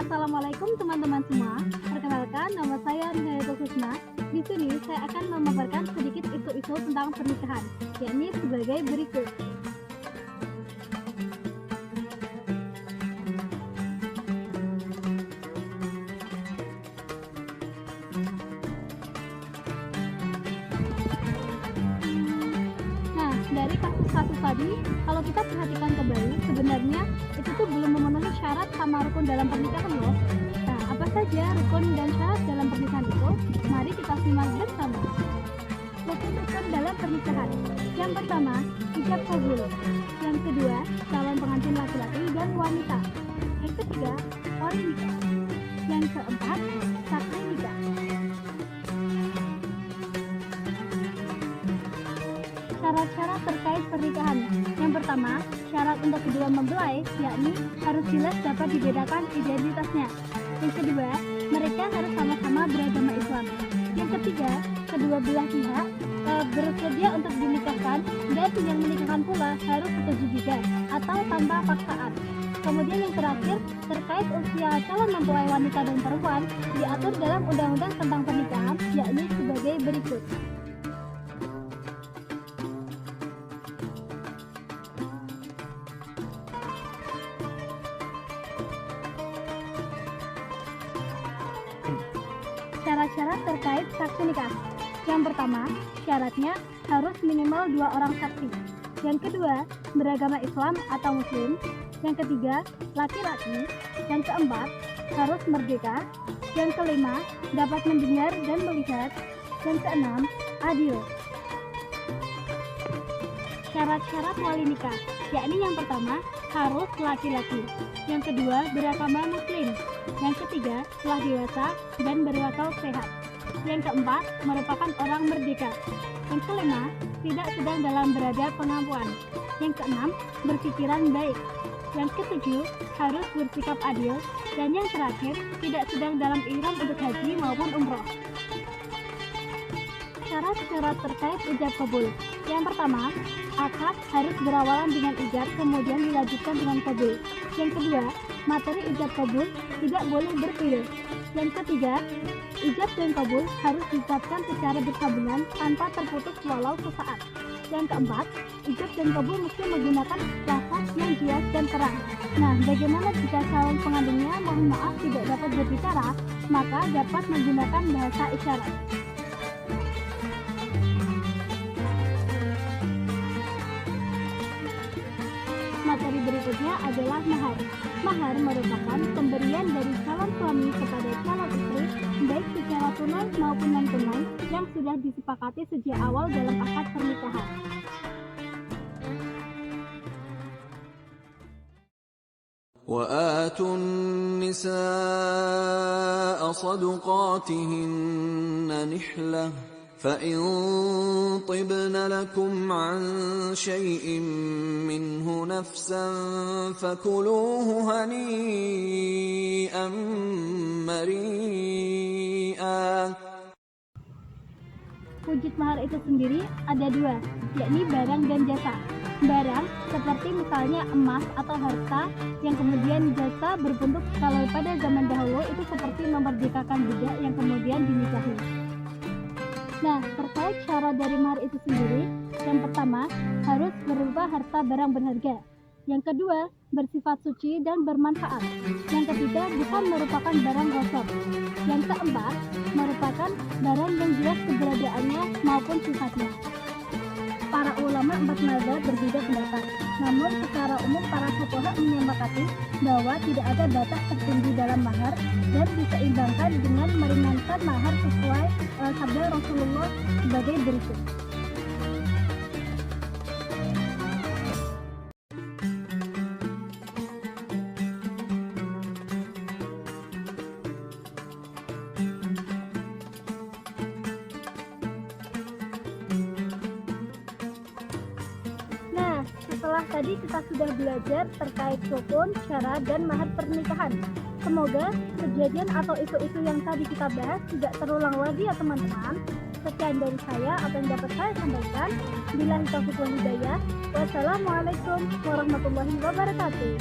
Assalamualaikum teman-teman semua. Perkenalkan, nama saya Rinayatul Husna. Di sini saya akan memaparkan sedikit isu-isu tentang pernikahan, yakni sebagai berikut. Nah, dari kasus-kasus tadi, kalau kita perhatikan kembali, sebenarnya itu tuh belum memenuhi syarat sama rukun dalam pernikahan loh. Nah, apa saja rukun dan syarat dalam pernikahan itu? Mari kita simak bersama. Rukun-rukun dalam pernikahan. Yang pertama, ijab kabul. Yang kedua, calon pengantin laki-laki dan wanita. Yang ketiga, wali nikah. Yang keempat, saksi nikah. Syarat-syarat terkait pernikahan. Yang pertama, syarat untuk kedua mempelai, yakni harus jelas dapat dibedakan identitasnya. Yang kedua, mereka harus sama-sama beragama Islam. Yang ketiga, kedua belah pihak bersedia untuk dinikahkan, dan yang menikahkan pula harus setuju juga atau tanpa paksaan. Kemudian yang terakhir, terkait usia calon mempelai wanita dan perempuan diatur dalam undang-undang tentang pernikahan, yakni sebagai berikut. Syarat-syarat terkait saksi nikah. Yang pertama, syaratnya harus minimal 2 orang saksi. Yang kedua, beragama Islam atau Muslim. Yang ketiga, laki-laki. Yang keempat, harus merdeka. Yang kelima, dapat mendengar dan melihat. Yang keenam, adil. Syarat-syarat wali nikah, yakni yang pertama, harus laki-laki. Yang kedua, beragama Muslim. Yang ketiga, telah dewasa dan berwakil sehat. Yang keempat, merupakan orang merdeka. Yang kelima, tidak sedang dalam berada pengampuan. Yang keenam, berpikiran baik. Yang ketujuh, harus bersikap adil. Dan yang terakhir, tidak sedang dalam ihram untuk haji maupun umroh. Syarat-syarat terkait ijab kabul. Yang pertama, akad harus berawalan dengan ijab, kemudian dilanjutkan dengan kabul. Yang kedua, materi ijab kabul tidak boleh berbeda. Yang ketiga, ijab dan kabul harus diucapkan secara bersambungan tanpa terputus walau sesaat. Yang keempat, ijab dan kabul mesti menggunakan lafaz yang jelas dan terang. Nah, bagaimana jika calon pengantinnya mohon maaf tidak dapat berbicara, maka dapat menggunakan bahasa isyarat. Materi berikutnya adalah mahar. Mahar merupakan pemberian dari calon suami kepada calon istri, baik secara tunai maupun non-tunai, yang sudah disepakati sejak awal dalam akad pernikahan. وآتوا النساء صدقاتهن نحلة فإن طبن لكم عن شيء منه نفسا فكلوه هنيئا مريئا. Wujud mahar itu sendiri ada dua, yakni barang dan jasa. Barang seperti misalnya emas atau harta, yang kemudian jasa berbentuk kalau pada zaman dahulu itu seperti memerdekakan budak yang kemudian dinikahi. Nah, terkait syarat dari mahar itu sendiri, yang pertama harus berupa harta barang berharga. Yang kedua, bersifat suci dan bermanfaat. Yang ketiga, bukan merupakan barang gosok. Yang keempat, merupakan barang yang jelas keberadaannya maupun sifatnya. Para ulama 4 mazhab berbeda pendapat. Namun secara umum para fuqaha menyepakati bahwa tidak ada batas tertinggi dalam mahar dan diseimbangkan dengan meringankan mahar sesuai sabda Rasulullah sebagai berikut. Setelah tadi kita sudah belajar terkait rukun, syarat, dan mahar pernikahan. Semoga kejadian atau isu-isu yang tadi kita bahas tidak terulang lagi ya teman-teman. Sekian dari saya apa yang dapat saya sampaikan. Billahi taufiq wal hidayah. Wassalamualaikum warahmatullahi wabarakatuh.